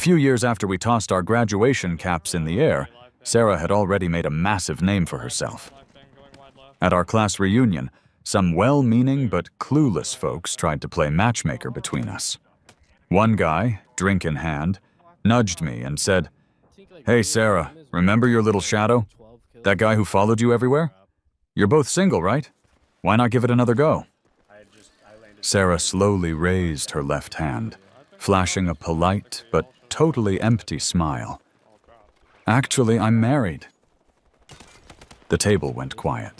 few years after we tossed our graduation caps in the air, Sarah had already made a massive name for herself. At our class reunion, some well-meaning but clueless folks tried to play matchmaker between us. One guy, drink in hand, nudged me and said, "Hey Sarah, remember your little shadow? That guy who followed you everywhere? You're both single, right? Why not give it another go?" Sarah slowly raised her left hand, flashing a polite but totally empty smile. "Actually, I'm married." The table went quiet.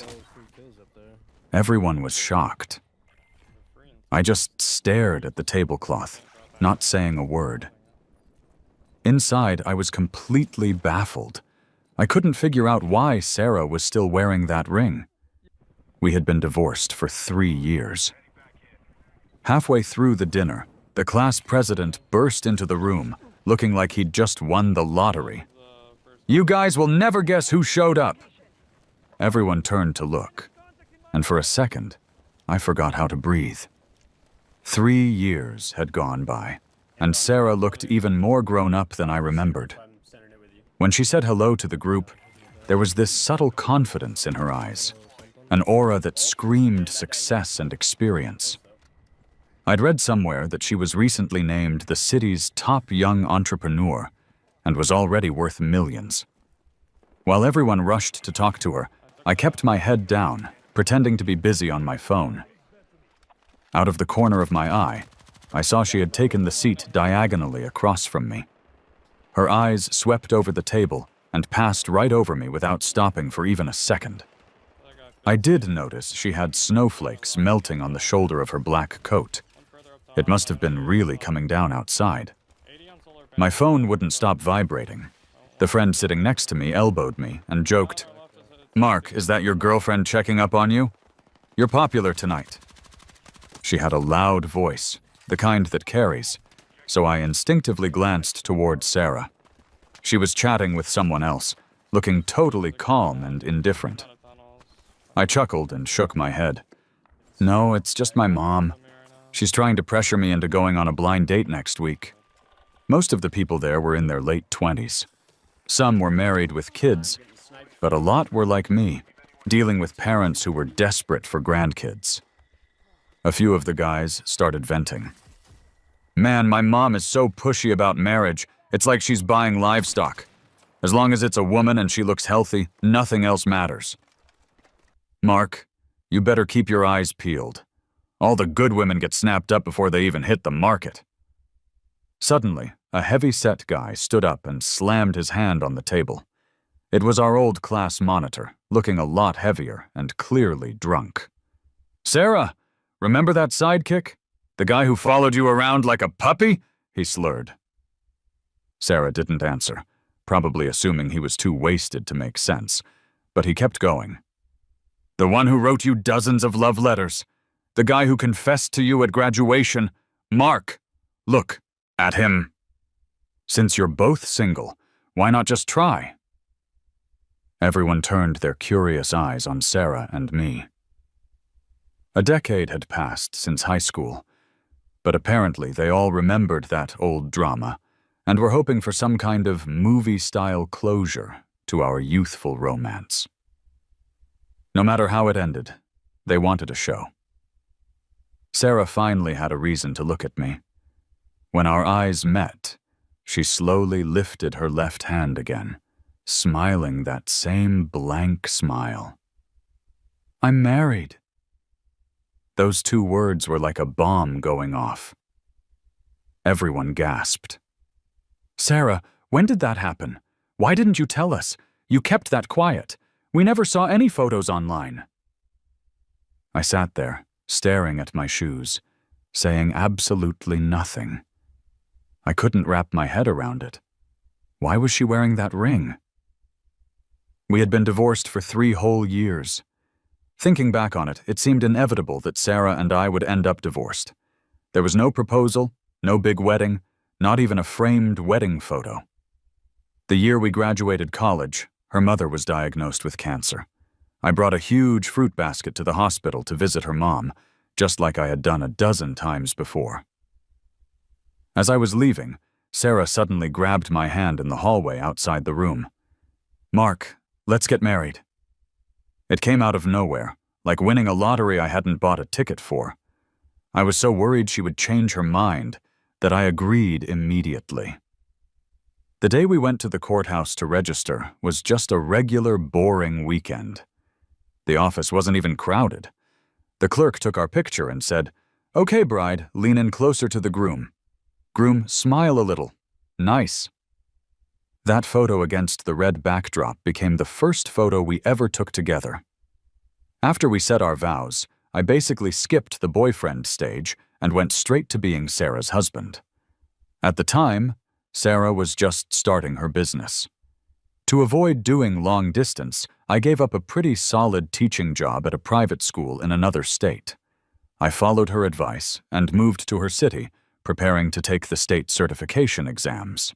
Everyone was shocked. I just stared at the tablecloth, not saying a word. Inside, I was completely baffled. I couldn't figure out why Sarah was still wearing that ring. We had been divorced for 3 years. Halfway through the dinner, the class president burst into the room, looking like he'd just won the lottery. "You guys will never guess who showed up." Everyone turned to look, and for a second, I forgot how to breathe. 3 years had gone by, and Sarah looked even more grown up than I remembered. When she said hello to the group, there was this subtle confidence in her eyes, an aura that screamed success and experience. I'd read somewhere that she was recently named the city's top young entrepreneur and was already worth millions. While everyone rushed to talk to her, I kept my head down, pretending to be busy on my phone. Out of the corner of my eye, I saw she had taken the seat diagonally across from me. Her eyes swept over the table and passed right over me without stopping for even a second. I did notice she had snowflakes melting on the shoulder of her black coat. It must have been really coming down outside. My phone wouldn't stop vibrating. The friend sitting next to me elbowed me and joked, "Mark, is that your girlfriend checking up on you? You're popular tonight." She had a loud voice, the kind that carries, so I instinctively glanced towards Sarah. She was chatting with someone else, looking totally calm and indifferent. I chuckled and shook my head. "No, it's just my mom. She's trying to pressure me into going on a blind date next week." Most of the people there were in their late 20s. Some were married with kids, but a lot were like me, dealing with parents who were desperate for grandkids. A few of the guys started venting. "Man, my mom is so pushy about marriage, it's like she's buying livestock. As long as it's a woman and she looks healthy, nothing else matters." "Mark, you better keep your eyes peeled. All the good women get snapped up before they even hit the market." Suddenly, a heavy-set guy stood up and slammed his hand on the table. It was our old class monitor, looking a lot heavier and clearly drunk. "Sarah, remember that sidekick? The guy who followed you around like a puppy?" he slurred. Sarah didn't answer, probably assuming he was too wasted to make sense, but he kept going. "The one who wrote you dozens of love letters. The guy who confessed to you at graduation. Mark. Look at him. Since you're both single, why not just try?" Everyone turned their curious eyes on Sarah and me. A decade had passed since high school, but apparently they all remembered that old drama and were hoping for some kind of movie-style closure to our youthful romance. No matter how it ended, they wanted a show. Sarah finally had a reason to look at me. When our eyes met, she slowly lifted her left hand again, smiling that same blank smile. "I'm married." Those 2 words were like a bomb going off. Everyone gasped. "Sarah, when did that happen? Why didn't you tell us? You kept that quiet. We never saw any photos online." I sat there, staring at my shoes, saying absolutely nothing. I couldn't wrap my head around it. Why was she wearing that ring? We had been divorced for 3 whole years. Thinking back on it, it seemed inevitable that Sarah and I would end up divorced. There was no proposal, no big wedding, not even a framed wedding photo. The year we graduated college, her mother was diagnosed with cancer. I brought a huge fruit basket to the hospital to visit her mom, just like I had done a dozen times before. As I was leaving, Sarah suddenly grabbed my hand in the hallway outside the room. "Mark, let's get married." It came out of nowhere, like winning a lottery I hadn't bought a ticket for. I was so worried she would change her mind that I agreed immediately. The day we went to the courthouse to register was just a regular, boring weekend. The office wasn't even crowded. The clerk took our picture and said, "Okay, bride, lean in closer to the groom. Groom, smile a little. Nice." That photo against the red backdrop became the first photo we ever took together. After we said our vows, I basically skipped the boyfriend stage and went straight to being Sarah's husband. At the time, Sarah was just starting her business. To avoid doing long distance, I gave up a pretty solid teaching job at a private school in another state. I followed her advice and moved to her city, preparing to take the state certification exams.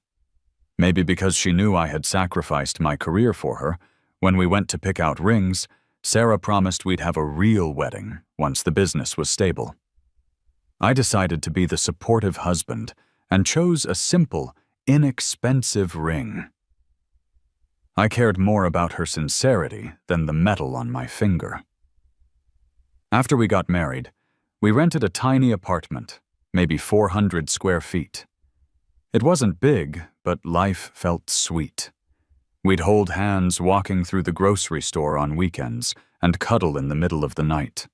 Maybe because she knew I had sacrificed my career for her, when we went to pick out rings, Sarah promised we'd have a real wedding once the business was stable. I decided to be the supportive husband and chose a simple, inexpensive ring. I cared more about her sincerity than the metal on my finger. After we got married, we rented a tiny apartment, maybe 400 square feet. It wasn't big, but life felt sweet. We'd hold hands walking through the grocery store on weekends and cuddle in the middle of the night.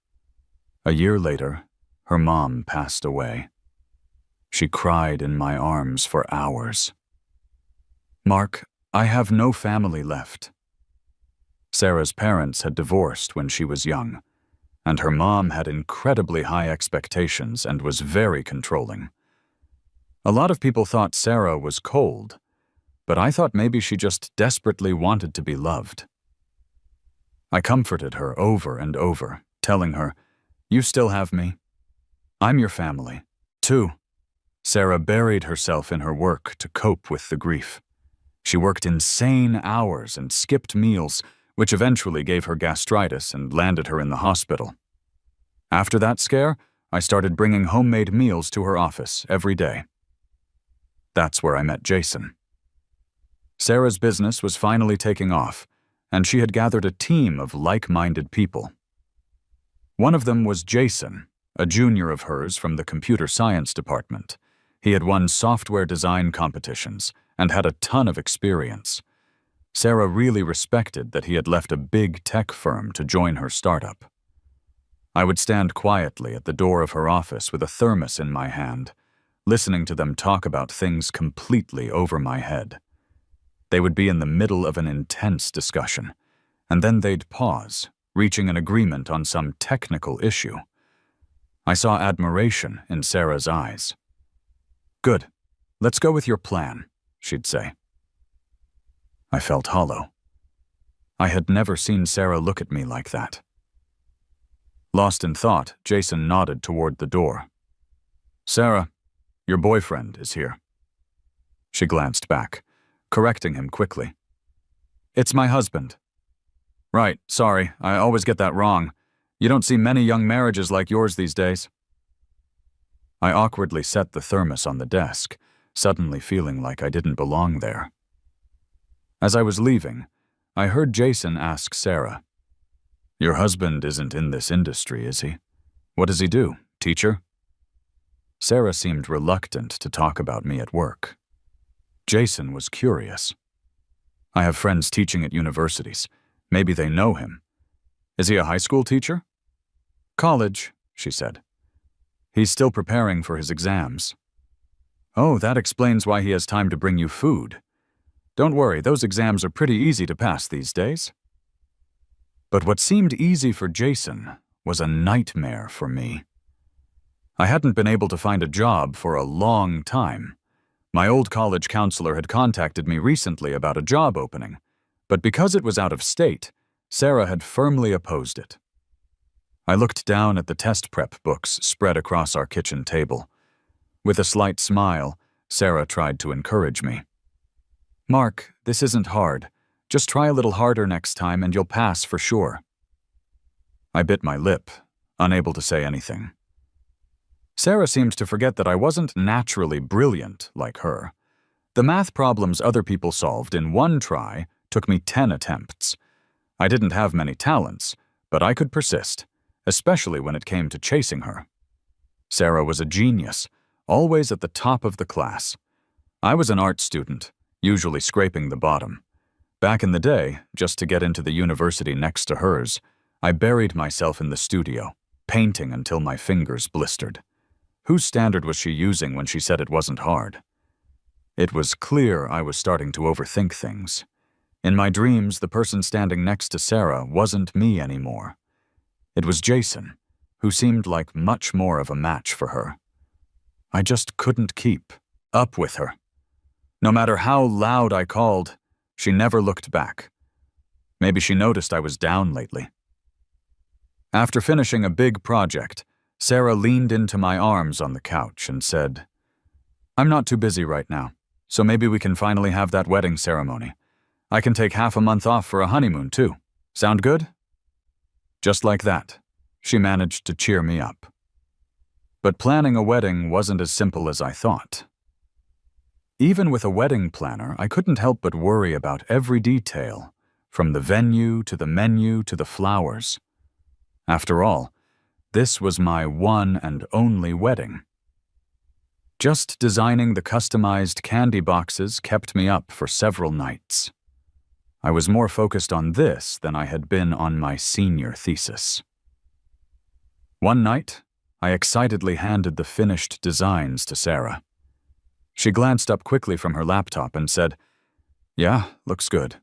A year later, her mom passed away. She cried in my arms for hours. "Mark, I have no family left." Sarah's parents had divorced when she was young, and her mom had incredibly high expectations and was very controlling. A lot of people thought Sarah was cold, but I thought maybe she just desperately wanted to be loved. I comforted her over and over, telling her, "You still have me. I'm your family, too." Sarah buried herself in her work to cope with the grief. She worked insane hours and skipped meals, which eventually gave her gastritis and landed her in the hospital. After that scare, I started bringing homemade meals to her office every day. That's where I met Jason. Sarah's business was finally taking off, and she had gathered a team of like-minded people. One of them was Jason, a junior of hers from the computer science department. He had won software design competitions and had a ton of experience. Sarah really respected that he had left a big tech firm to join her startup. I would stand quietly at the door of her office with a thermos in my hand, listening to them talk about things completely over my head. They would be in the middle of an intense discussion, and then they'd pause, reaching an agreement on some technical issue. I saw admiration in Sarah's eyes. "Good. Let's go with your plan," she'd say. I felt hollow. I had never seen Sarah look at me like that. Lost in thought, Jason nodded toward the door. "Sarah, your boyfriend is here." She glanced back, correcting him quickly. "It's my husband." "Right, sorry, I always get that wrong. You don't see many young marriages like yours these days." I awkwardly set the thermos on the desk, suddenly feeling like I didn't belong there. As I was leaving, I heard Jason ask Sarah, "Your husband isn't in this industry, is he? What does he do? Teacher?" Sarah seemed reluctant to talk about me at work. Jason was curious. "I have friends teaching at universities. Maybe they know him. Is he a high school teacher?" "College," she said. "He's still preparing for his exams." "Oh, that explains why he has time to bring you food. Don't worry, those exams are pretty easy to pass these days." But what seemed easy for Jason was a nightmare for me. I hadn't been able to find a job for a long time. My old college counselor had contacted me recently about a job opening, but because it was out of state, Sarah had firmly opposed it. I looked down at the test prep books spread across our kitchen table. With a slight smile, Sarah tried to encourage me. "Mark, this isn't hard. Just try a little harder next time and you'll pass for sure." I bit my lip, unable to say anything. Sarah seemed to forget that I wasn't naturally brilliant like her. The math problems other people solved in one try took me 10 attempts. I didn't have many talents, but I could persist, especially when it came to chasing her. Sarah was a genius, always at the top of the class. I was an art student, usually scraping the bottom. Back in the day, just to get into the university next to hers, I buried myself in the studio, painting until my fingers blistered. Whose standard was she using when she said it wasn't hard? It was clear I was starting to overthink things. In my dreams, the person standing next to Sarah wasn't me anymore. It was Jason, who seemed like much more of a match for her. I just couldn't keep up with her. No matter how loud I called, she never looked back. Maybe she noticed I was down lately. After finishing a big project, Sarah leaned into my arms on the couch and said, "I'm not too busy right now, so maybe we can finally have that wedding ceremony. I can take half a month off for a honeymoon, too. Sound good?" Just like that, she managed to cheer me up. But planning a wedding wasn't as simple as I thought. Even with a wedding planner, I couldn't help but worry about every detail, from the venue to the menu to the flowers. After all, this was my one and only wedding. Just designing the customized candy boxes kept me up for several nights. I was more focused on this than I had been on my senior thesis. One night, I excitedly handed the finished designs to Sarah. She glanced up quickly from her laptop and said, "Yeah, looks good."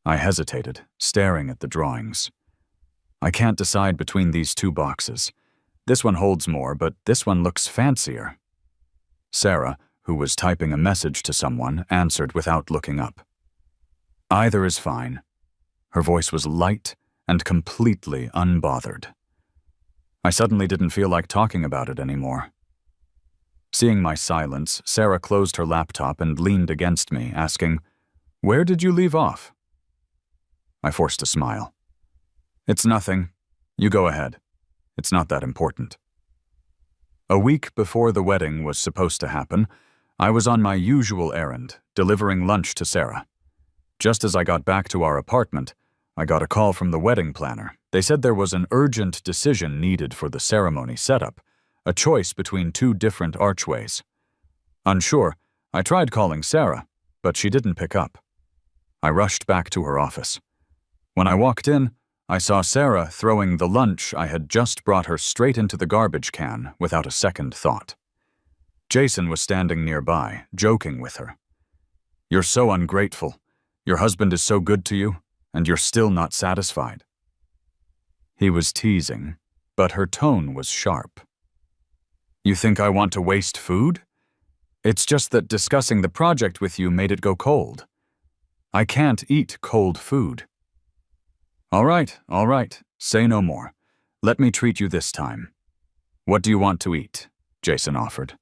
I hesitated, staring at the drawings. I can't decide between these two boxes. This one holds more, but this one looks fancier. Sarah, who was typing a message to someone, answered without looking up. "Either is fine." Her voice was light and completely unbothered. I suddenly didn't feel like talking about it anymore. Seeing my silence, Sarah closed her laptop and leaned against me, asking, "Where did you leave off?" I forced a smile. "It's nothing. You go ahead. It's not that important." A week before the wedding was supposed to happen, I was on my usual errand, delivering lunch to Sarah. Just as I got back to our apartment, I got a call from the wedding planner. They said there was an urgent decision needed for the ceremony setup, a choice between two different archways. Unsure, I tried calling Sarah, but she didn't pick up. I rushed back to her office. When I walked in, I saw Sarah throwing the lunch I had just brought her straight into the garbage can without a second thought. Jason was standing nearby, joking with her. "You're so ungrateful. Your husband is so good to you, and you're still not satisfied." He was teasing, but her tone was sharp. "You think I want to waste food? It's just that discussing the project with you made it go cold. I can't eat cold food." All right, say no more. Let me treat you this time." "What do you want to eat?" Jason offered.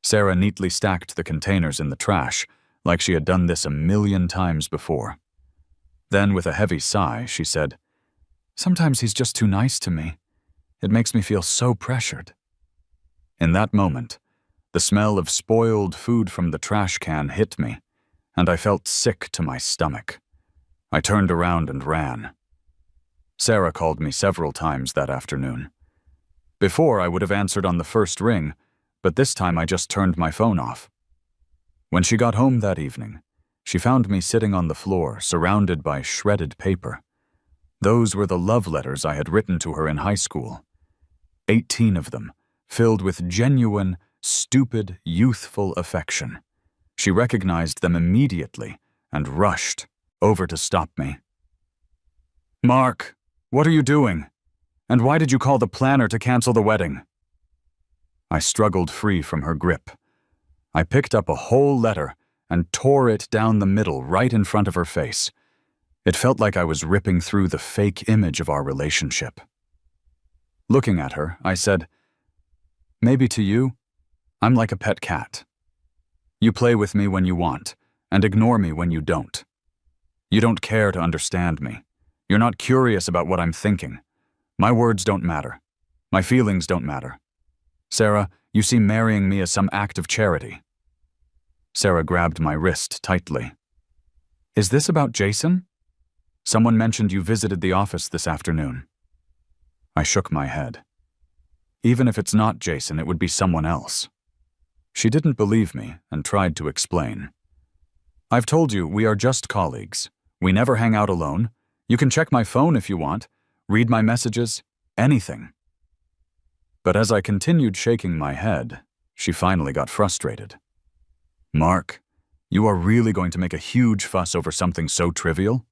Sarah neatly stacked the containers in the trash, like she had done this a million times before. Then, with a heavy sigh, she said, "Sometimes he's just too nice to me. It makes me feel so pressured." In that moment, the smell of spoiled food from the trash can hit me, and I felt sick to my stomach. I turned around and ran. Sarah called me several times that afternoon. Before, I would have answered on the first ring, but this time I just turned my phone off. When she got home that evening, she found me sitting on the floor, surrounded by shredded paper. Those were the love letters I had written to her in high school. 18 of them, filled with genuine, stupid, youthful affection. She recognized them immediately and rushed over to stop me. "Mark, what are you doing? And why did you call the planner to cancel the wedding?" I struggled free from her grip. I picked up a whole letter and tore it down the middle right in front of her face. It felt like I was ripping through the fake image of our relationship. Looking at her, I said, "Maybe to you, I'm like a pet cat. You play with me when you want, and ignore me when you don't. You don't care to understand me. You're not curious about what I'm thinking. My words don't matter. My feelings don't matter. Sarah, you see marrying me as some act of charity." Sarah grabbed my wrist tightly. Is this about Jason? Someone mentioned you visited the office this afternoon. I shook my head. Even if it's not Jason, it would be someone else. She didn't believe me and tried to explain. I've told you, we are just colleagues. We never hang out alone. You can check my phone if you want, read my messages, anything. But as I continued shaking my head, she finally got frustrated. Mark, you are really going to make a huge fuss over something so trivial?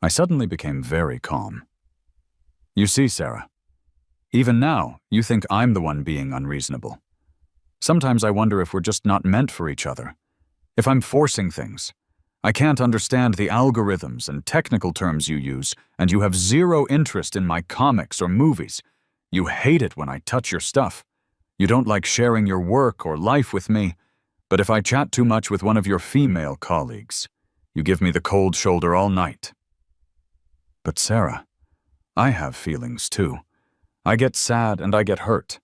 I suddenly became very calm. You see, Sarah, even now, you think I'm the one being unreasonable. Sometimes I wonder if we're just not meant for each other. If I'm forcing things. I can't understand the algorithms and technical terms you use, and you have zero interest in my comics or movies. You hate it when I touch your stuff. You don't like sharing your work or life with me, but if I chat too much with one of your female colleagues, you give me the cold shoulder all night. But Sarah, I have feelings too. I get sad and I get hurt.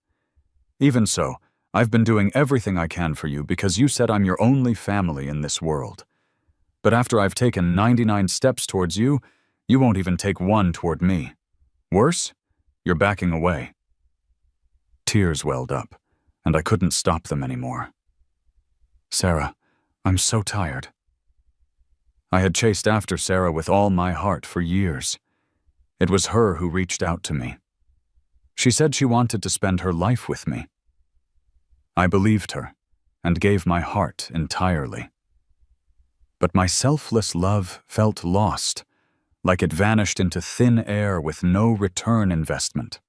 Even so, I've been doing everything I can for you because you said I'm your only family in this world. But after I've taken 99 steps towards you, you won't even take one toward me. Worse, you're backing away. Tears welled up, and I couldn't stop them anymore. Sarah, I'm so tired. I had chased after Sarah with all my heart for years. It was her who reached out to me. She said she wanted to spend her life with me. I believed her and gave my heart entirely. But my selfless love felt lost, like it vanished into thin air with no return investment.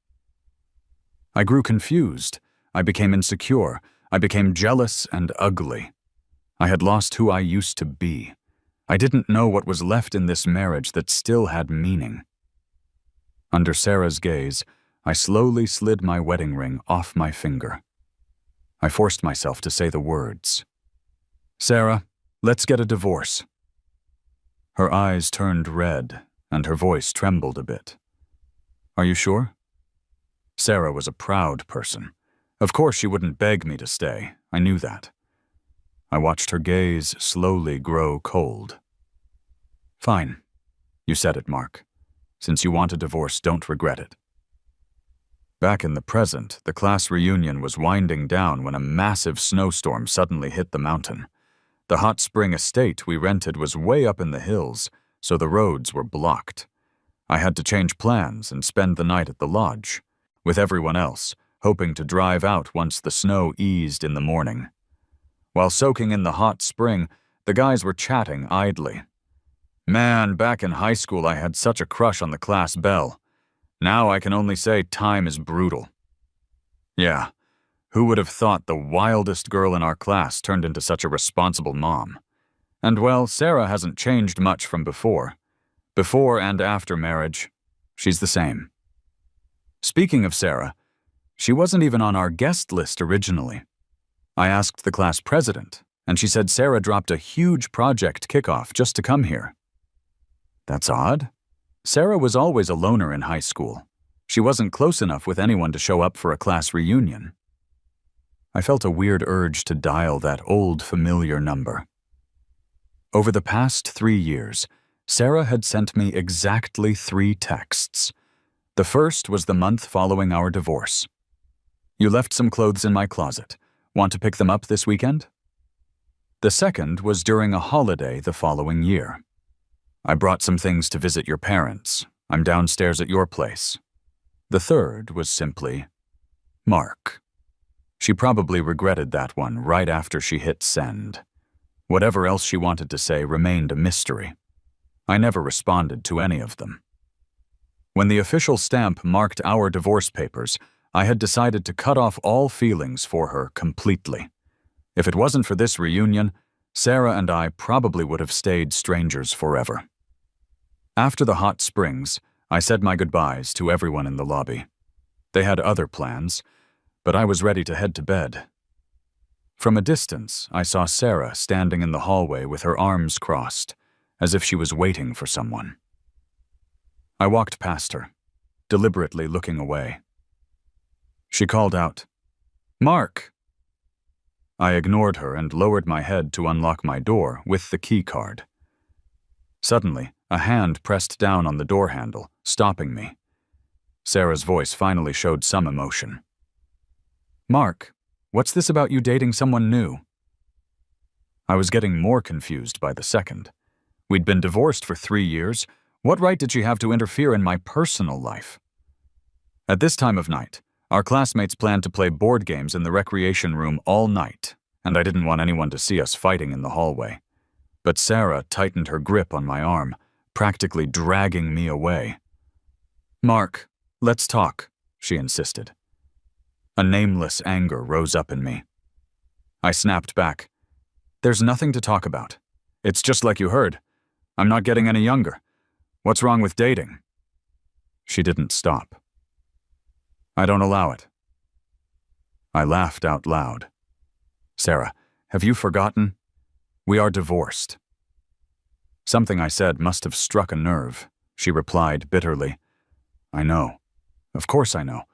I grew confused. I became insecure. I became jealous and ugly. I had lost who I used to be. I didn't know what was left in this marriage that still had meaning. Under Sarah's gaze, I slowly slid my wedding ring off my finger. I forced myself to say the words. Sarah, let's get a divorce. Her eyes turned red, and her voice trembled a bit. Are you sure? Sarah was a proud person. Of course she wouldn't beg me to stay. I knew that. I watched her gaze slowly grow cold. Fine. You said it, Mark. Since you want a divorce, don't regret it. Back in the present, the class reunion was winding down when a massive snowstorm suddenly hit the mountain. The hot spring estate we rented was way up in the hills, so the roads were blocked. I had to change plans and spend the night at the lodge, with everyone else, hoping to drive out once the snow eased in the morning. While soaking in the hot spring, the guys were chatting idly. Man, back in high school I had such a crush on the class belle. Now I can only say time is brutal. Yeah, who would have thought the wildest girl in our class turned into such a responsible mom? And well, Sarah hasn't changed much from before. Before and after marriage, she's the same. Speaking of Sarah, she wasn't even on our guest list originally. I asked the class president, and she said Sarah dropped a huge project kickoff just to come here. That's odd. Sarah was always a loner in high school. She wasn't close enough with anyone to show up for a class reunion. I felt a weird urge to dial that old familiar number. Over the past 3 years, Sarah had sent me exactly 3 texts. The first was the month following our divorce. You left some clothes in my closet. Want to pick them up this weekend? The second was during a holiday the following year. I brought some things to visit your parents. I'm downstairs at your place. The third was simply, Mark. She probably regretted that one right after she hit send. Whatever else she wanted to say remained a mystery. I never responded to any of them. When the official stamp marked our divorce papers, I had decided to cut off all feelings for her completely. If it wasn't for this reunion, Sarah and I probably would have stayed strangers forever. After the hot springs, I said my goodbyes to everyone in the lobby. They had other plans, but I was ready to head to bed. From a distance, I saw Sarah standing in the hallway with her arms crossed, as if she was waiting for someone. I walked past her, deliberately looking away. She called out, Mark! I ignored her and lowered my head to unlock my door with the key card. Suddenly, a hand pressed down on the door handle, stopping me. Sarah's voice finally showed some emotion. "Mark, what's this about you dating someone new?" I was getting more confused by the second. We'd been divorced for 3 years. What right did she have to interfere in my personal life? At this time of night, our classmates planned to play board games in the recreation room all night, and I didn't want anyone to see us fighting in the hallway. But Sarah tightened her grip on my arm, practically dragging me away. "Mark, let's talk," she insisted. A nameless anger rose up in me. I snapped back. "There's nothing to talk about. It's just like you heard. I'm not getting any younger. What's wrong with dating?" She didn't stop. "I don't allow it." I laughed out loud. "Sarah, have you forgotten? We are divorced." Something I said must have struck a nerve. She replied bitterly, "I know. Of course I know.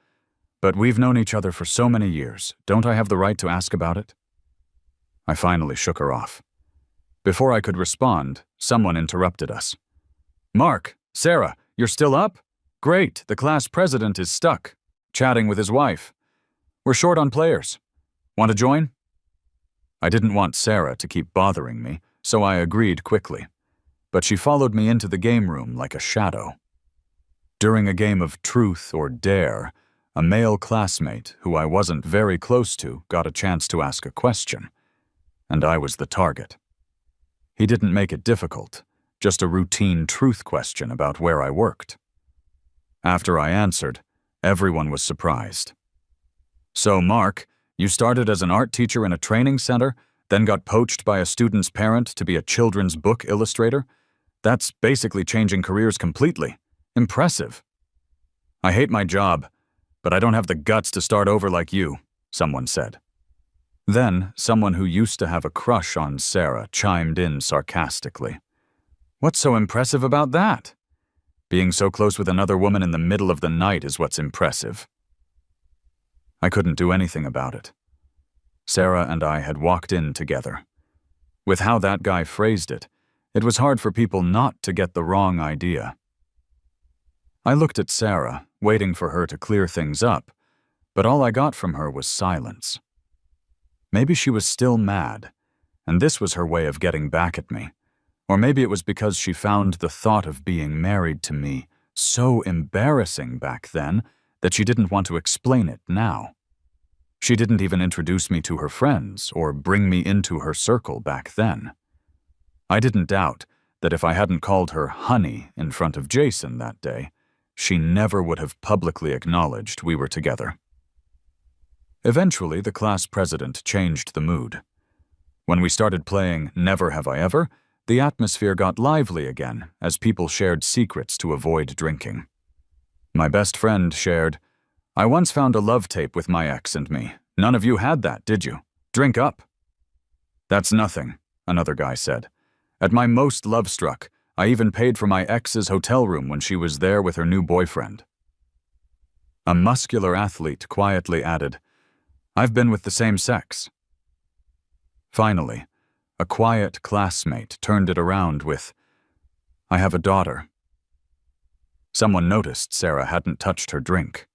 But we've known each other for so many years. Don't I have the right to ask about it?" I finally shook her off. Before I could respond, someone interrupted us. "Mark, Sarah, you're still up? Great, the class president is stuck, chatting with his wife. We're short on players. Want to join?" I didn't want Sarah to keep bothering me, so I agreed quickly. But she followed me into the game room like a shadow. During a game of truth or dare, a male classmate who I wasn't very close to got a chance to ask a question, and I was the target. He didn't make it difficult, just a routine truth question about where I worked. After I answered, everyone was surprised. "So, Mark, you started as an art teacher in a training center, then got poached by a student's parent to be a children's book illustrator? That's basically changing careers completely. Impressive." "I hate my job, but I don't have the guts to start over like you," someone said. Then, someone who used to have a crush on Sarah chimed in sarcastically. "What's so impressive about that? Being so close with another woman in the middle of the night is what's impressive." I couldn't do anything about it. Sarah and I had walked in together. With how that guy phrased it, it was hard for people not to get the wrong idea. I looked at Sarah, waiting for her to clear things up, but all I got from her was silence. Maybe she was still mad, and this was her way of getting back at me. Or maybe it was because she found the thought of being married to me so embarrassing back then that she didn't want to explain it now. She didn't even introduce me to her friends or bring me into her circle back then. I didn't doubt that if I hadn't called her honey in front of Jason that day, she never would have publicly acknowledged we were together. Eventually, the class president changed the mood. When we started playing Never Have I Ever, the atmosphere got lively again as people shared secrets to avoid drinking. My best friend shared, "I once found a love tape with my ex and me. None of you had that, did you? Drink up." "That's nothing," another guy said. "At my most love-struck, I even paid for my ex's hotel room when she was there with her new boyfriend." A muscular athlete quietly added, "I've been with the same sex." Finally, a quiet classmate turned it around with, "I have a daughter." Someone noticed Sarah hadn't touched her drink.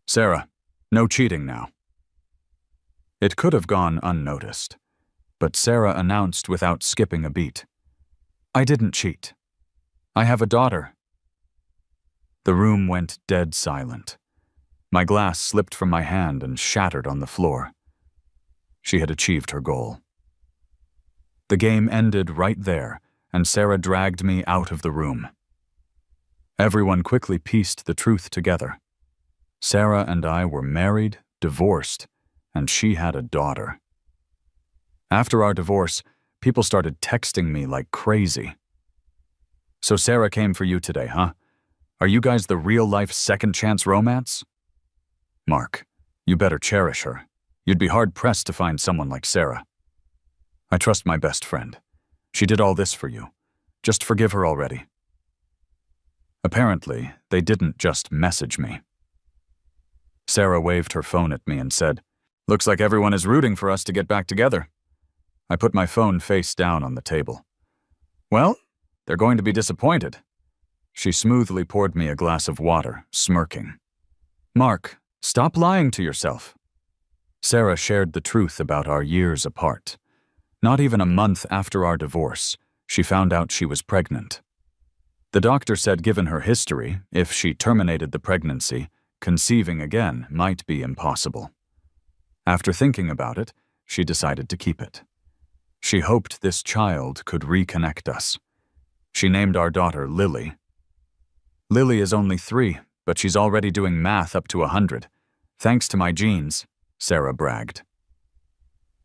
"Sarah, no cheating now." It could have gone unnoticed, but Sarah announced without skipping a beat, "I didn't cheat. I have a daughter." The room went dead silent. My glass slipped from my hand and shattered on the floor. She had achieved her goal. The game ended right there, and Sarah dragged me out of the room. Everyone quickly pieced the truth together. Sarah and I were married, divorced, and she had a daughter. After our divorce, people started texting me like crazy. "So Sarah came for you today, huh? Are you guys the real-life second-chance romance?" "Mark, you better cherish her. You'd be hard-pressed to find someone like Sarah." "I trust my best friend. She did all this for you. Just forgive her already." Apparently, they didn't just message me. Sarah waved her phone at me and said, Looks like everyone is rooting for us to get back together. I put my phone face down on the table. Well, they're going to be disappointed. She smoothly poured me a glass of water, smirking. Mark, stop lying to yourself. Sarah shared the truth about our years apart. Not even a month after our divorce, she found out she was pregnant. The doctor said given her history, if she terminated the pregnancy, conceiving again might be impossible. After thinking about it, she decided to keep it. She hoped this child could reconnect us. She named our daughter Lily. Lily is only 3, but she's already doing math up to 100. Thanks to my genes, Sarah bragged.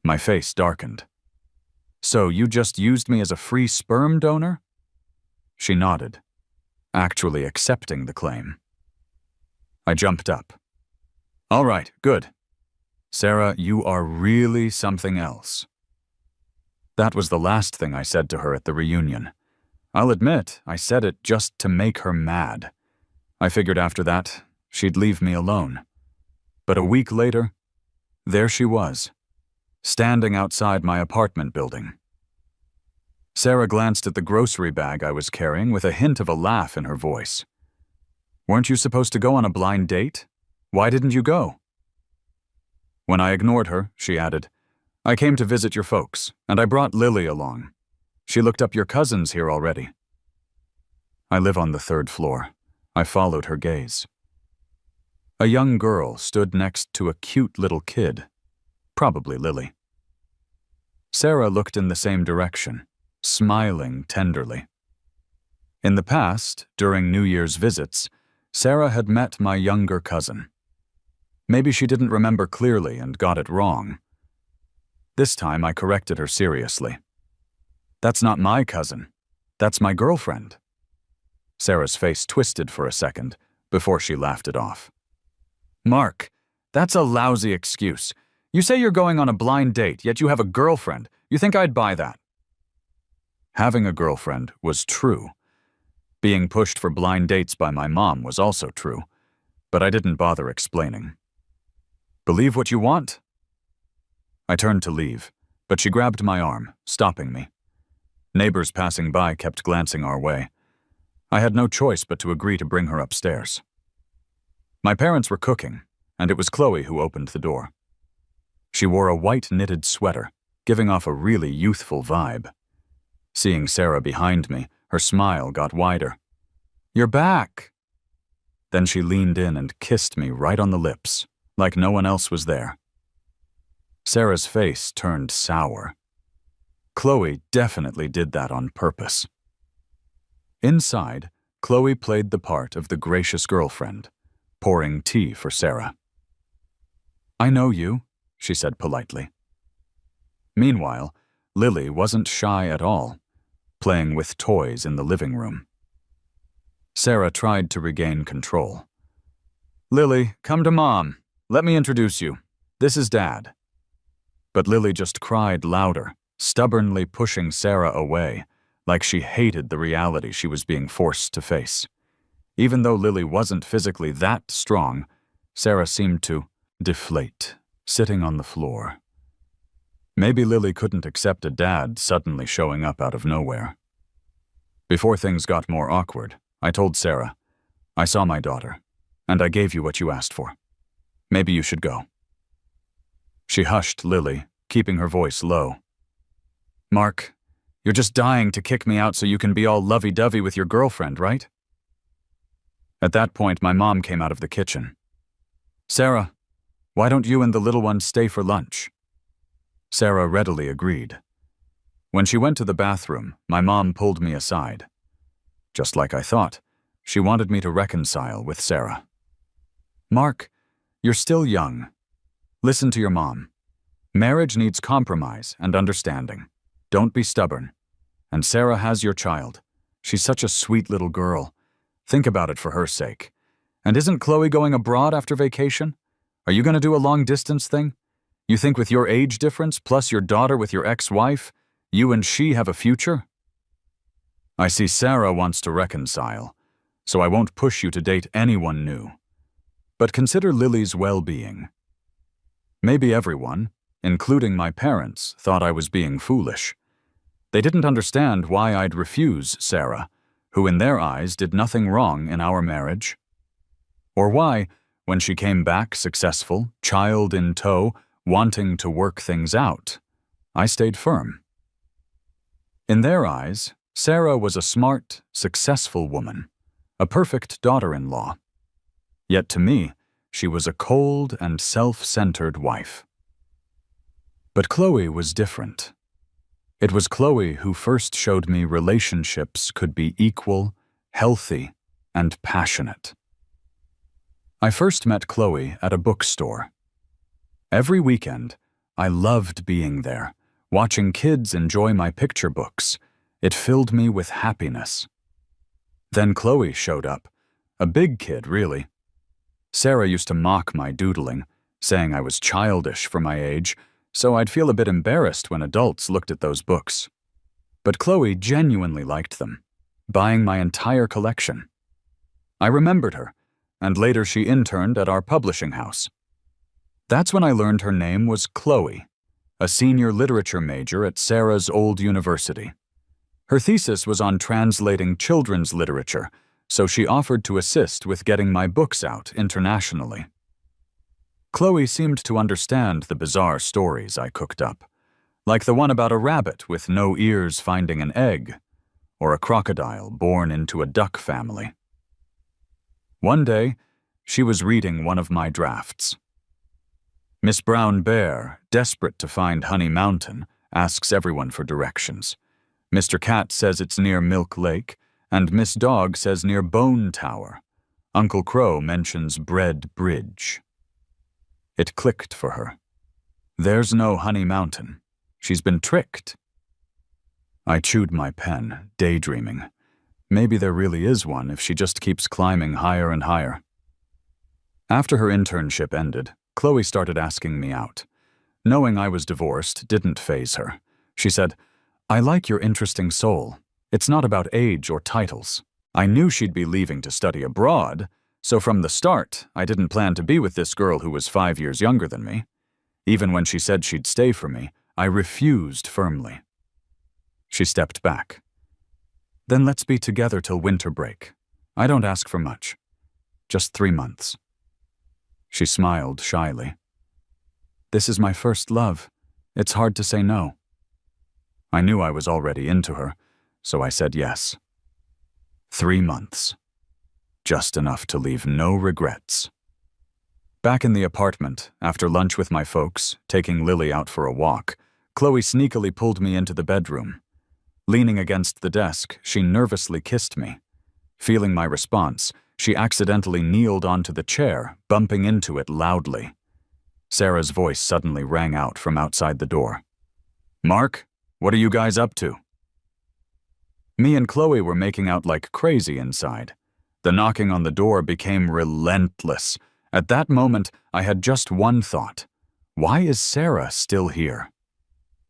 My face darkened. So you just used me as a free sperm donor? She nodded, actually accepting the claim. I jumped up. All right, good. Sarah, you are really something else. That was the last thing I said to her at the reunion. I'll admit, I said it just to make her mad. I figured after that, she'd leave me alone. But a week later, there she was, standing outside my apartment building. Sarah glanced at the grocery bag I was carrying with a hint of a laugh in her voice. Weren't you supposed to go on a blind date? Why didn't you go? When I ignored her, she added, I came to visit your folks, and I brought Lily along. She looked up your cousins here already. I live on the 3rd floor. I followed her gaze. A young girl stood next to a cute little kid, probably Lily. Sarah looked in the same direction, smiling tenderly. In the past, during New Year's visits, Sarah had met my younger cousin. Maybe she didn't remember clearly and got it wrong. This time I corrected her seriously. That's not my cousin. That's my girlfriend. Sarah's face twisted for a second before she laughed it off. Mark, that's a lousy excuse. You say you're going on a blind date, yet you have a girlfriend. You think I'd buy that? Having a girlfriend was true. Being pushed for blind dates by my mom was also true, but I didn't bother explaining. Believe what you want? I turned to leave, but she grabbed my arm, stopping me. Neighbors passing by kept glancing our way. I had no choice but to agree to bring her upstairs. My parents were cooking, and it was Chloe who opened the door. She wore a white knitted sweater, giving off a really youthful vibe. Seeing Sarah behind me, her smile got wider. You're back! Then she leaned in and kissed me right on the lips, like no one else was there. Sarah's face turned sour. Chloe definitely did that on purpose. Inside, Chloe played the part of the gracious girlfriend, pouring tea for Sarah. I know you, she said politely. Meanwhile, Lily wasn't shy at all, playing with toys in the living room. Sarah tried to regain control. Lily, come to Mom. Let me introduce you. This is Dad. But Lily just cried louder, stubbornly pushing Sarah away, like she hated the reality she was being forced to face. Even though Lily wasn't physically that strong, Sarah seemed to deflate, sitting on the floor. Maybe Lily couldn't accept a dad suddenly showing up out of nowhere. Before things got more awkward, I told Sarah, I saw my daughter, and I gave you what you asked for. Maybe you should go. She hushed Lily, keeping her voice low. Mark, you're just dying to kick me out so you can be all lovey-dovey with your girlfriend, right? At that point, my mom came out of the kitchen. Sarah, why don't you and the little one stay for lunch? Sarah readily agreed. When she went to the bathroom, my mom pulled me aside. Just like I thought, she wanted me to reconcile with Sarah. Mark, you're still young. Listen to your mom. Marriage needs compromise and understanding. Don't be stubborn. And Sarah has your child. She's such a sweet little girl. Think about it for her sake. And isn't Chloe going abroad after vacation? Are you going to do a long-distance thing? You think with your age difference, plus your daughter with your ex-wife, you and she have a future? I see Sarah wants to reconcile, so I won't push you to date anyone new. But consider Lily's well-being. Maybe everyone, including my parents, thought I was being foolish. They didn't understand why I'd refuse Sarah, who in their eyes did nothing wrong in our marriage. Or why, when she came back successful, child in tow, wanting to work things out, I stayed firm. In their eyes, Sarah was a smart, successful woman, a perfect daughter-in-law. Yet to me, she was a cold and self-centered wife. But Chloe was different. It was Chloe who first showed me relationships could be equal, healthy, and passionate. I first met Chloe at a bookstore. Every weekend, I loved being there, watching kids enjoy my picture books. It filled me with happiness. Then Chloe showed up, a big kid, really. Sarah used to mock my doodling, saying I was childish for my age, so I'd feel a bit embarrassed when adults looked at those books. But Chloe genuinely liked them, buying my entire collection. I remembered her, and later she interned at our publishing house. That's when I learned her name was Chloe, a senior literature major at Sarah's old university. Her thesis was on translating children's literature, so she offered to assist with getting my books out internationally. Chloe seemed to understand the bizarre stories I cooked up, like the one about a rabbit with no ears finding an egg, or a crocodile born into a duck family. One day, she was reading one of my drafts. Miss Brown Bear, desperate to find Honey Mountain, asks everyone for directions. Mr. Cat says it's near Milk Lake, and Miss Dog says near Bone Tower. Uncle Crow mentions Bread Bridge. It clicked for her. There's no Honey Mountain. She's been tricked. I chewed my pen, daydreaming. Maybe there really is one if she just keeps climbing higher and higher. After her internship ended, Chloe started asking me out. Knowing I was divorced didn't faze her. She said, "I like your interesting soul. It's not about age or titles." I knew she'd be leaving to study abroad, so from the start, I didn't plan to be with this girl who was 5 years younger than me. Even when she said she'd stay for me, I refused firmly. She stepped back. "Then let's be together till winter break. I don't ask for much. Just 3 months." She smiled shyly. "This is my first love. It's hard to say no." I knew I was already into her, so I said yes. 3 months. Just enough to leave no regrets. Back in the apartment, after lunch with my folks, taking Lily out for a walk, Chloe sneakily pulled me into the bedroom. Leaning against the desk, she nervously kissed me. Feeling my response, she accidentally kneeled onto the chair, bumping into it loudly. Sarah's voice suddenly rang out from outside the door. "Mark, what are you guys up to?" Me and Chloe were making out like crazy inside. The knocking on the door became relentless. At that moment, I had just one thought. Why is Sarah still here?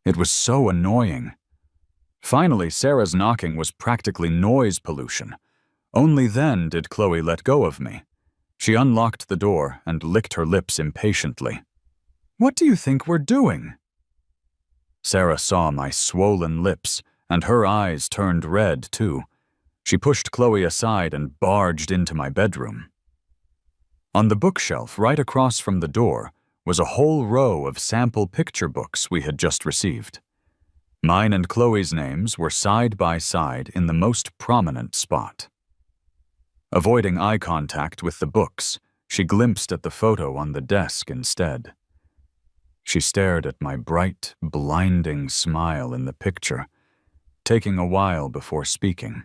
It was so annoying. Finally, Sarah's knocking was practically noise pollution. Only then did Chloe let go of me. She unlocked the door and licked her lips impatiently. "What do you think we're doing?" Sarah saw my swollen lips, and her eyes turned red, too. She pushed Chloe aside and barged into my bedroom. On the bookshelf right across from the door was a whole row of sample picture books we had just received. Mine and Chloe's names were side by side in the most prominent spot. Avoiding eye contact with the books, she glimpsed at the photo on the desk instead. She stared at my bright, blinding smile in the picture, taking a while before speaking.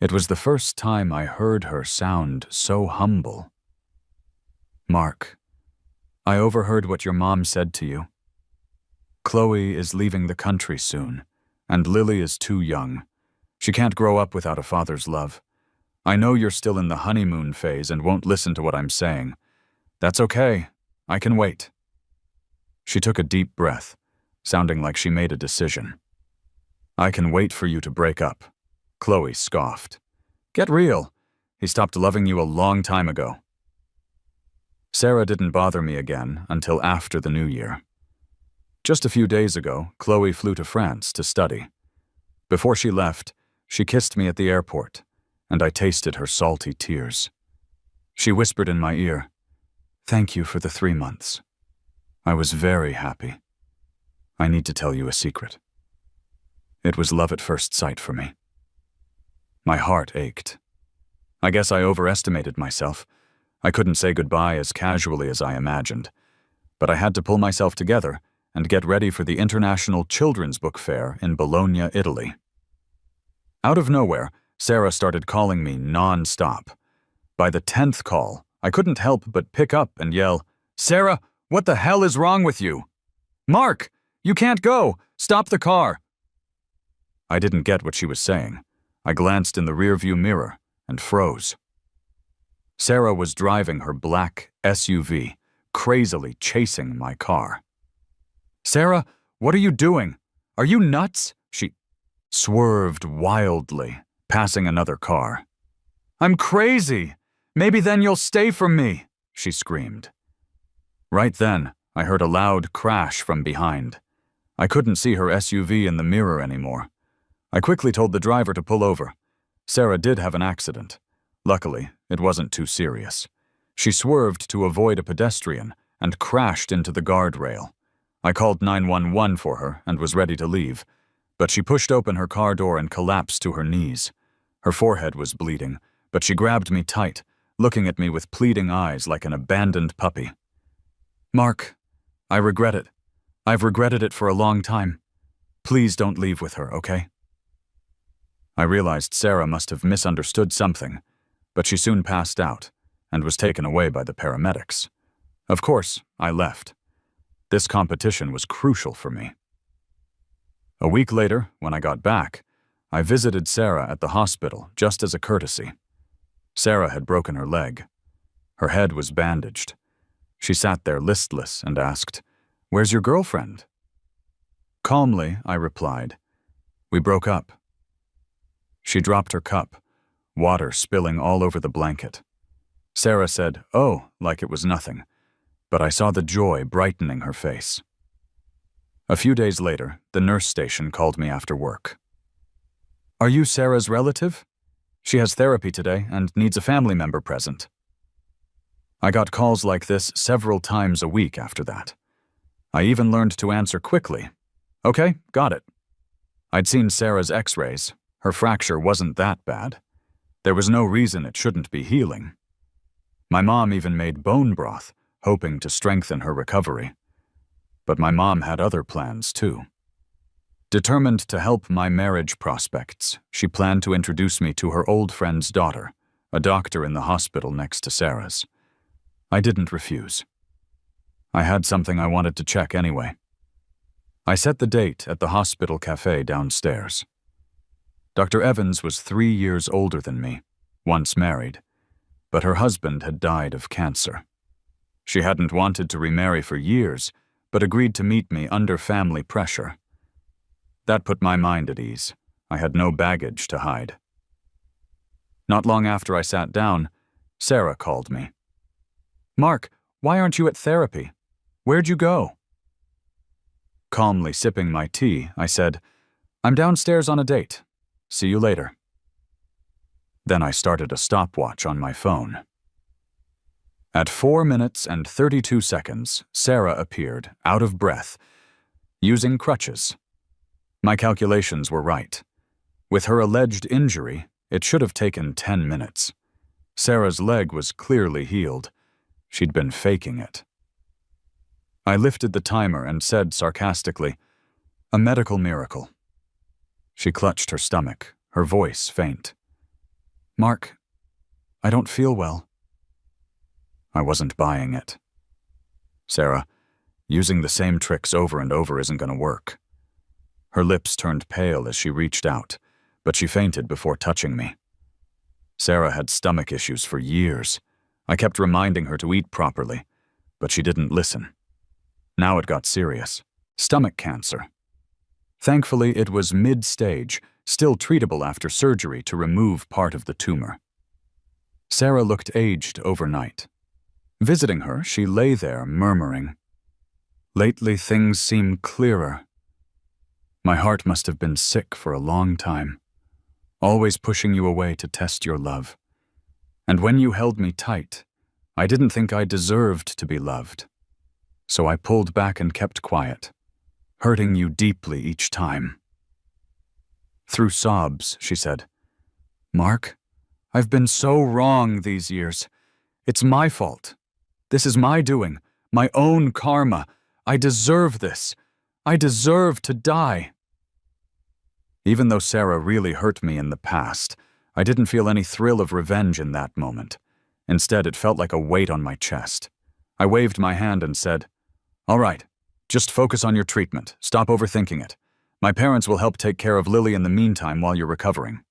It was the first time I heard her sound so humble. "Mark, I overheard what your mom said to you. Chloe is leaving the country soon, and Lily is too young. She can't grow up without a father's love. I know you're still in the honeymoon phase and won't listen to what I'm saying. That's okay. I can wait." She took a deep breath, sounding like she made a decision. "I can wait for you to break up." Chloe scoffed. "Get real. He stopped loving you a long time ago." Sarah didn't bother me again until after the new year. Just a few days ago, Chloe flew to France to study. Before she left, she kissed me at the airport, and I tasted her salty tears. She whispered in my ear, "Thank you for the 3 months. I was very happy. I need to tell you a secret." It was love at first sight for me. My heart ached. I guess I overestimated myself. I couldn't say goodbye as casually as I imagined, but I had to pull myself together and get ready for the International Children's Book Fair in Bologna, Italy. Out of nowhere, Sarah started calling me non-stop. By the 10th call, I couldn't help but pick up and yell, "Sarah, what the hell is wrong with you? Mark, you can't go! Stop the car!" I didn't get what she was saying. I glanced in the rearview mirror and froze. Sarah was driving her black SUV, crazily chasing my car. "Sarah, what are you doing? Are you nuts?" She swerved wildly, passing another car. "I'm crazy! Maybe then you'll stay from me!" she screamed. Right then, I heard a loud crash from behind. I couldn't see her SUV in the mirror anymore. I quickly told the driver to pull over. Sarah did have an accident. Luckily, it wasn't too serious. She swerved to avoid a pedestrian and crashed into the guardrail. I called 911 for her and was ready to leave, but she pushed open her car door and collapsed to her knees. Her forehead was bleeding, but she grabbed me tight, looking at me with pleading eyes like an abandoned puppy. "Mark, I regret it. I've regretted it for a long time. Please don't leave with her, okay?" I realized Sarah must have misunderstood something, but she soon passed out and was taken away by the paramedics. Of course, I left. This competition was crucial for me. A week later, when I got back, I visited Sarah at the hospital just as a courtesy. Sarah had broken her leg. Her head was bandaged. She sat there listless and asked, "Where's your girlfriend?" Calmly, I replied, "We broke up." She dropped her cup, water spilling all over the blanket. Sarah said, "Oh," like it was nothing, but I saw the joy brightening her face. A few days later, the nurse station called me after work. "Are you Sarah's relative? She has therapy today and needs a family member present." I got calls like this several times a week after that. I even learned to answer quickly. "Okay, got it." I'd seen Sarah's x-rays. Her fracture wasn't that bad. There was no reason it shouldn't be healing. My mom even made bone broth, hoping to strengthen her recovery. But my mom had other plans too. Determined to help my marriage prospects, she planned to introduce me to her old friend's daughter, a doctor in the hospital next to Sarah's. I didn't refuse. I had something I wanted to check anyway. I set the date at the hospital cafe downstairs. Dr. Evans was 3 years older than me, once married, but her husband had died of cancer. She hadn't wanted to remarry for years, but agreed to meet me under family pressure. That put my mind at ease. I had no baggage to hide. Not long after I sat down, Sarah called me. "Mark, why aren't you at therapy? Where'd you go?" Calmly sipping my tea, I said, "I'm downstairs on a date. See you later." Then I started a stopwatch on my phone. At 4 minutes and 32 seconds, Sarah appeared, out of breath, using crutches. My calculations were right. With her alleged injury, it should have taken 10 minutes. Sarah's leg was clearly healed. She'd been faking it. I lifted the timer and said sarcastically, "A medical miracle." She clutched her stomach, her voice faint. "Mark, I don't feel well." I wasn't buying it. "Sarah, using the same tricks over and over isn't going to work." Her lips turned pale as she reached out, but she fainted before touching me. Sarah had stomach issues for years. I kept reminding her to eat properly, but she didn't listen. Now it got serious. Stomach cancer. Thankfully, it was mid-stage, still treatable after surgery to remove part of the tumor. Sarah looked aged overnight. Visiting her, she lay there murmuring, "Lately things seem clearer." My heart must have been sick for a long time, always pushing you away to test your love. And when you held me tight, I didn't think I deserved to be loved. So I pulled back and kept quiet, hurting you deeply each time. Through sobs, she said, "Mark, I've been so wrong these years. It's my fault. This is my doing, my own karma. I deserve this. I deserve to die." Even though Sarah really hurt me in the past, I didn't feel any thrill of revenge in that moment. Instead, it felt like a weight on my chest. I waved my hand and said, "All right, just focus on your treatment. Stop overthinking it. My parents will help take care of Lily in the meantime while you're recovering."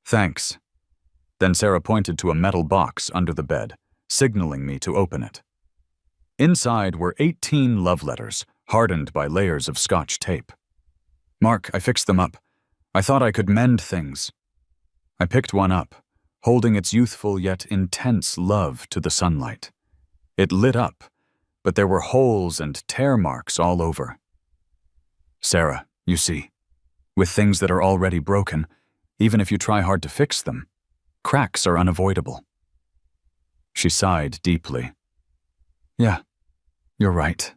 "Thanks." Then Sarah pointed to a metal box under the bed, signaling me to open it. Inside were 18 love letters, hardened by layers of Scotch tape. "Mark, I fixed them up. I thought I could mend things." I picked one up, holding its youthful yet intense love to the sunlight. It lit up, but there were holes and tear marks all over. "Sarah, you see, with things that are already broken, even if you try hard to fix them, cracks are unavoidable." She sighed deeply. "Yeah, you're right."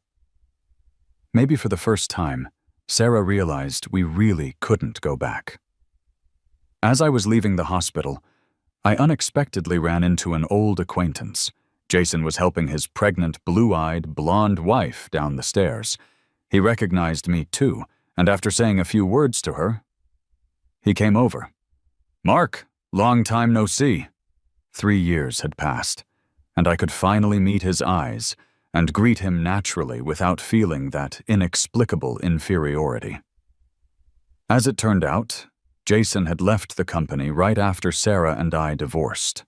Maybe for the first time, Sarah realized we really couldn't go back. As I was leaving the hospital, I unexpectedly ran into an old acquaintance. Jason was helping his pregnant, blue-eyed, blonde wife down the stairs. He recognized me too, and after saying a few words to her, he came over. "Mark, long time no see." 3 years had passed, and I could finally meet his eyes and greet him naturally without feeling that inexplicable inferiority. As it turned out, Jason had left the company right after Sarah and I divorced.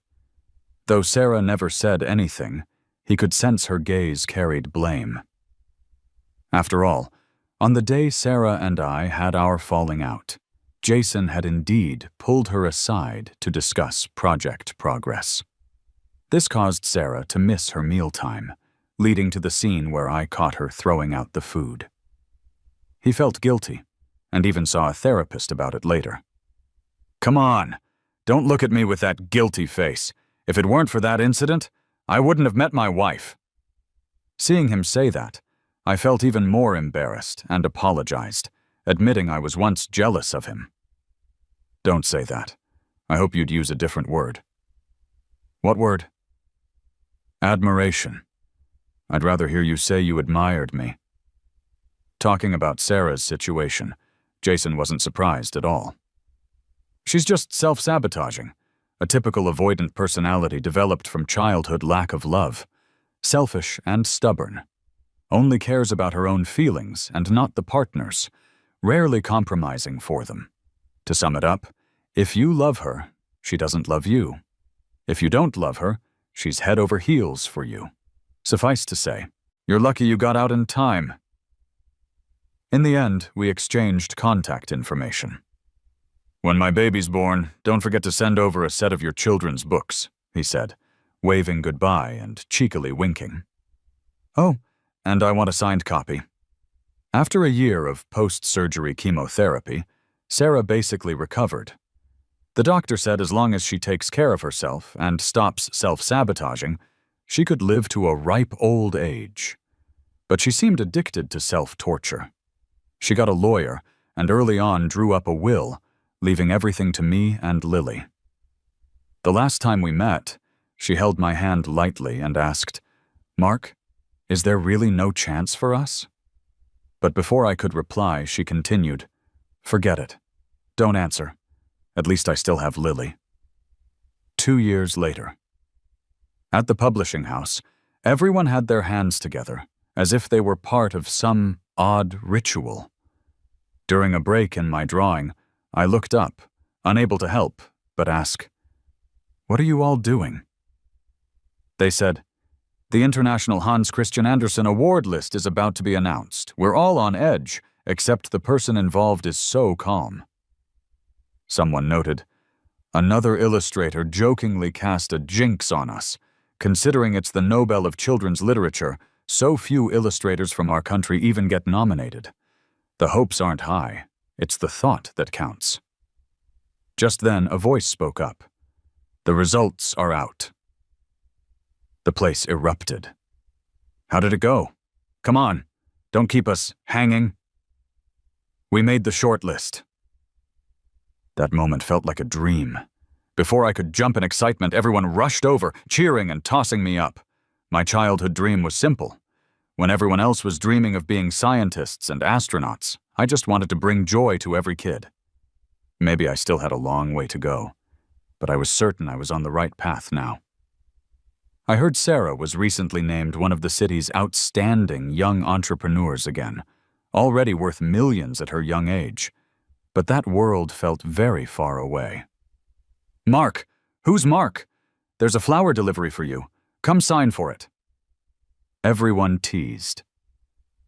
Though Sarah never said anything, he could sense her gaze carried blame. After all, on the day Sarah and I had our falling out, Jason had indeed pulled her aside to discuss project progress. This caused Sarah to miss her mealtime, leading to the scene where I caught her throwing out the food. He felt guilty, and even saw a therapist about it later. "Come on, don't look at me with that guilty face. If it weren't for that incident, I wouldn't have met my wife." Seeing him say that, I felt even more embarrassed and apologized, admitting I was once jealous of him. "Don't say that. I hope you'd use a different word." "What word?" "Admiration. I'd rather hear you say you admired me." Talking about Sarah's situation, Jason wasn't surprised at all. "She's just self-sabotaging, a typical avoidant personality developed from childhood lack of love, selfish and stubborn, only cares about her own feelings and not the partner's, rarely compromising for them. To sum it up, if you love her, she doesn't love you. If you don't love her, she's head over heels for you. Suffice to say, you're lucky you got out in time." In the end, we exchanged contact information. "When my baby's born, don't forget to send over a set of your children's books," he said, waving goodbye and cheekily winking. "Oh, and I want a signed copy." After a year of post-surgery chemotherapy, Sarah basically recovered. The doctor said as long as she takes care of herself and stops self-sabotaging, she could live to a ripe old age. But she seemed addicted to self-torture. She got a lawyer and early on drew up a will, leaving everything to me and Lily. The last time we met, she held my hand lightly and asked, "Mark, is there really no chance for us?" But before I could reply, she continued, "Forget it. Don't answer. At least I still have Lily." 2 years later. At the publishing house, everyone had their hands together, as if they were part of some odd ritual. During a break in my drawing, I looked up, unable to help, but ask, "What are you all doing?" They said, "The International Hans Christian Andersen Award list is about to be announced. We're all on edge, except the person involved is so calm." Someone noted, "Another illustrator jokingly cast a jinx on us, Considering it's the Nobel of Children's Literature, so few illustrators from our country even get nominated. The hopes aren't high. It's the thought that counts. Just then, a voice spoke up. The results are out. The place erupted. How did it go? Come on, don't keep us hanging. We made the short list. That moment felt like a dream. Before I could jump in excitement, everyone rushed over, cheering and tossing me up. My childhood dream was simple. When everyone else was dreaming of being scientists and astronauts, I just wanted to bring joy to every kid. Maybe I still had a long way to go, but I was certain I was on the right path now. I heard Sarah was recently named one of the city's outstanding young entrepreneurs again, already worth millions at her young age. But that world felt very far away. Mark! Who's Mark? There's a flower delivery for you. Come sign for it. Everyone teased.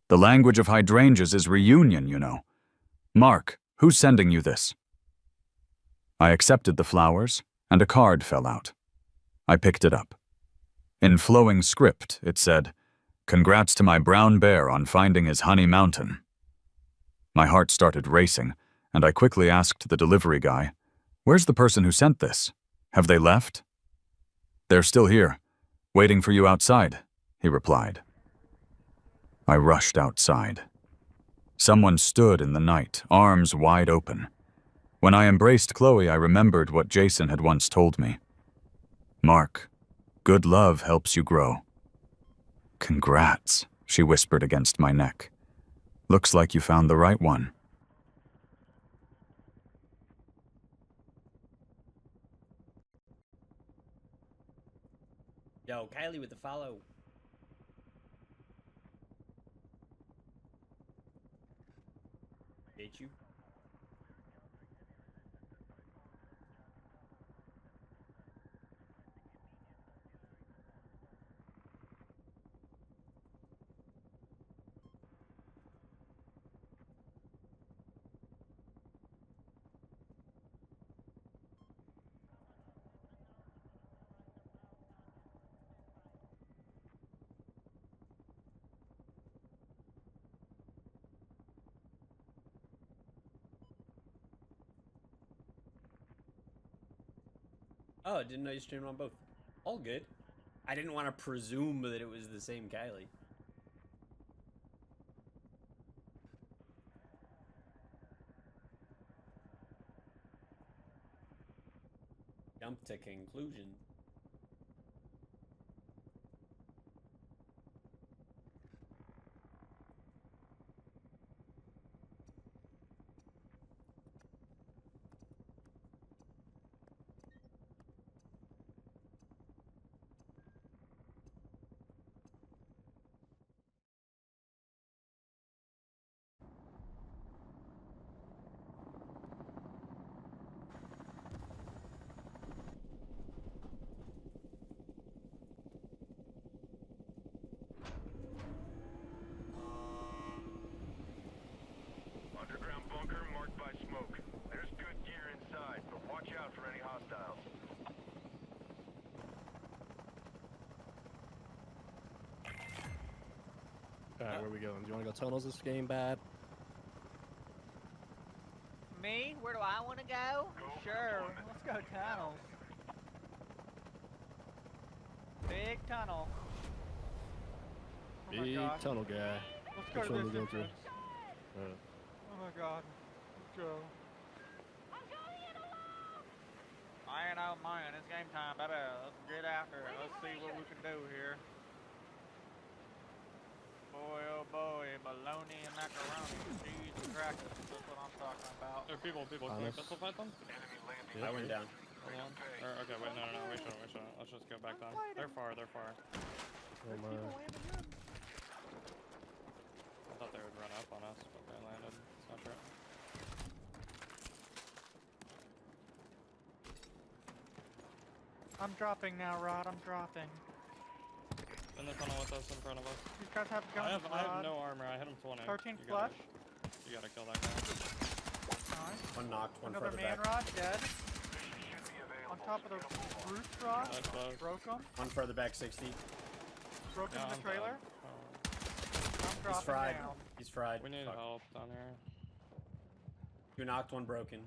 The language of hydrangeas is reunion, you know. Mark, who's sending you this? I accepted the flowers, and a card fell out. I picked it up. In flowing script, it said, "Congrats to my brown bear on finding his honey mountain." My heart started racing, and I quickly asked the delivery guy, "Where's the person who sent this? Have they left?" "They're still here, waiting for you outside," he replied. I rushed outside. Someone stood in the night, arms wide open. When I embraced Chloe, I remembered what Jason had once told me. "Mark, good love helps you grow." "Congrats," she whispered against my neck. "Looks like you found the right one." Yo, Kylie with the follow. Hate you. Oh, I didn't know you streamed on both. All good. I didn't want to presume that it was the same Kylie. Jump to conclusion. Underground bunker marked by smoke. There's good gear inside, but watch out for any hostiles. Alright, where we going? Do you want to go tunnels this game bad? Me? Where do I want to go? Sure, let's go tunnels. Big tunnel. Oh my Big God. tunnel guy. Let's go Which to one this we going through? entrance. Oh my God. Let's go. I ain't out mine. It's game time, baby. Let's get after it. Let's see what we can do here. Boy, oh boy, bologna and macaroni, cheese and crackers. That's what I'm talking about. There are people, can we pistol fight them? Yeah. I went down. Hold on. Okay, wait, no, we shouldn't. Let's just go back down. They're far. Oh my. I thought they would run up on us, but they landed. It's not true. I'm dropping now, Rod. I'm dropping. In the tunnel with us, in front of us. These guys have guns, I have Rod. no armor. I hit him 20. 13 You flush. You gotta kill that guy. Nice. One knocked, one Another further man, back. Rod, dead. On top of the roof truck. That's close. Broke him. One further back, 60. Broke him Yeah, in the I'm trailer. dead. I'm He's dropping fried. down. He's fried. We need Fuck. help down here. Two knocked, one broken.